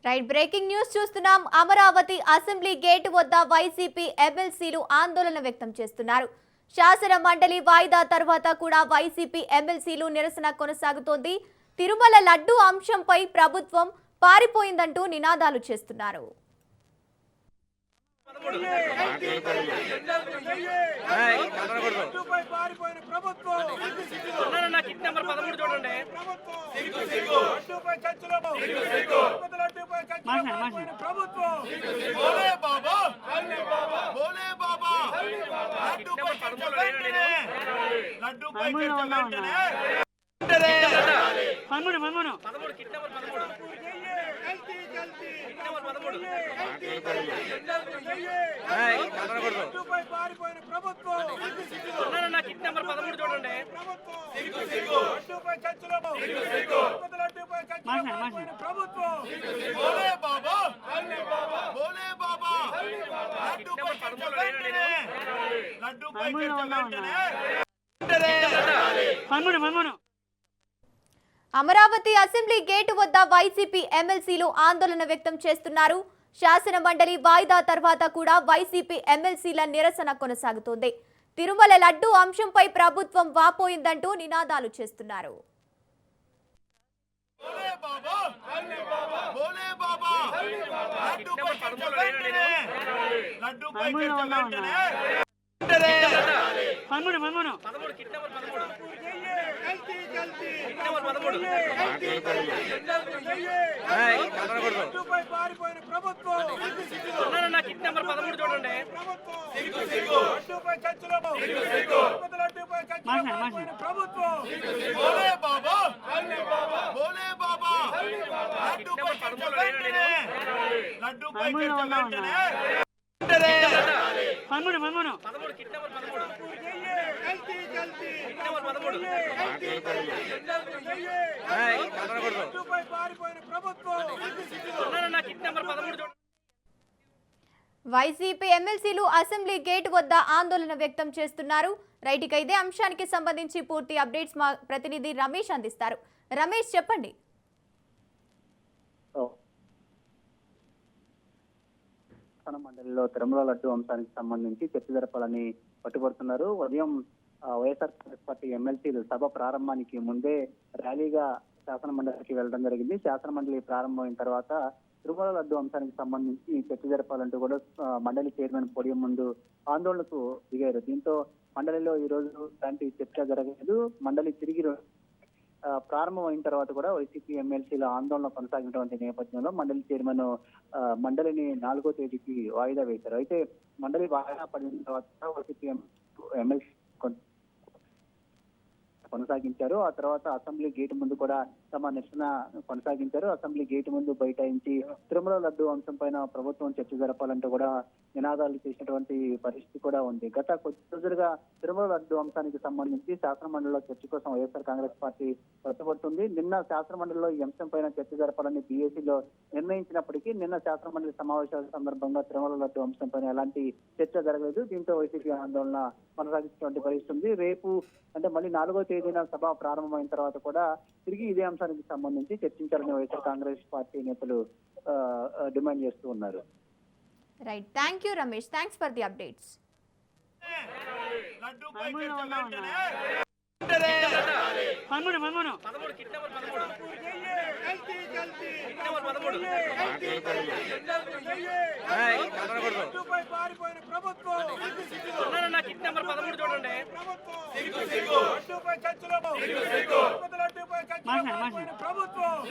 Right breaking news చూస్తున్నాం. Amaravati assembly gate వద్ద YCP ఎమ్మెల్సీలు ఆందోళన వ్యక్తం చేస్తున్నారు. శాసన మండలి వాయిదా తర్వాత కూడా వైసీపీ ఎమ్మెల్సీలు నిరసన కొనసాగుతోంది. తిరుమల లడ్డు అంశంపై ప్రభుత్వం పారిపోయిందంటూ నినాదాలు చేస్తున్నారు. అమరావతి అసెంబ్లీ గేటు వద్ద వైసీపీ ఎమ్మెల్సీలు ఆందోళన వ్యక్తం చేస్తున్నారు. శాసన మండలి వాయిదా తర్వాత కూడా వైసీపీ ఎమ్మెల్సీల నిరసన కొనసాగుతోంది. తిరుమల లడ్డు అంశంపై ప్రభుత్వం వాపోయిందంటూ నినాదాలు చేస్తున్నారు. వైసీపీ ఎమ్మెల్సీలు అసెంబ్లీ గేట్ వద్ద ఆందోళన వ్యక్తం చేస్తున్నారు. రైట్, ఇక ఇదే అంశానికి సంబంధించి పూర్తి అప్డేట్స్ మా ప్రతినిధి రమేష్ అందిస్తారు. రమేష్, చెప్పండి. మండలిలో తిరుమల లడ్డు అంశానికి సంబంధించి చర్చ జరపాలని పట్టుబడుతున్నారు. ఉదయం వైఎస్ఆర్ కాంగ్రెస్ పార్టీ ఎమ్మెల్సీలు సభ ప్రారంభానికి ముందే ర్యాలీగా శాసన మండలికి వెళ్లడం జరిగింది. శాసన మండలి ప్రారంభమైన తర్వాత తిరుమల లడ్డు అంశానికి సంబంధించి చర్చ జరపాలంటూ కూడా మండలి చైర్మన్ పోడియం ముందు ఆందోళనకు దిగారు. దీంతో మండలిలో ఈ రోజు ఇలాంటి చర్చ జరగలేదు. మండలి తిరిగి ప్రారంభమైన తర్వాత కూడా వైసీపీ ఎమ్మెల్సీల ఆందోళన కొనసాగినటువంటి నేపథ్యంలో మండలి చైర్మన్ మండలిని 4వ తేదీకి వాయిదా వేశారు. అయితే మండలి వాయిదా పడిన తర్వాత వైసీపీ ఎమ్మెల్సీ కొనసాగించారు. ఆ తర్వాత అసెంబ్లీ గేట్ ముందు కూడా తమ నిరసన కొనసాగించారు. అసెంబ్లీ గేట్ ముందు బైఠాయించి తిరుమల లడ్డు అంశం పైన ప్రభుత్వం చర్చ జరపాలంటూ కూడా నినాదాలు చేసినటువంటి పరిస్థితి కూడా ఉంది. గత కొద్ది రోజులుగా తిరుమల లడ్డు అంశానికి సంబంధించి శాసన మండలిలో చర్చ కోసం వైఎస్ఆర్ కాంగ్రెస్ పార్టీ పట్టుబడుతుంది. నిన్న శాసన మండలిలో ఈ అంశం పైన చర్చ జరపాలని బీఏసీలో నిర్ణయించినప్పటికీ నిన్న శాసన మండలి సమావేశాల సందర్భంగా తిరుమల లడ్డు అంశం పైన ఎలాంటి చర్చ జరగలేదు. దీంతో వైసీపీ ఆందోళన కొనసాగించినటువంటి పరిస్థితి ఉంది. రేపు అంటే మళ్ళీ 4వ తేదీన సభ ప్రారంభమైన తర్వాత కూడా తిరిగి ఇదే అంశానికి సంబంధించి చర్చించాలని వైఎస్ఆర్ కాంగ్రెస్ పార్టీ నేతలు డిమాండ్ చేస్తూ ఉన్నారు. Right, thank you Ramesh. Thanks for the updates. ప్రభుత్వం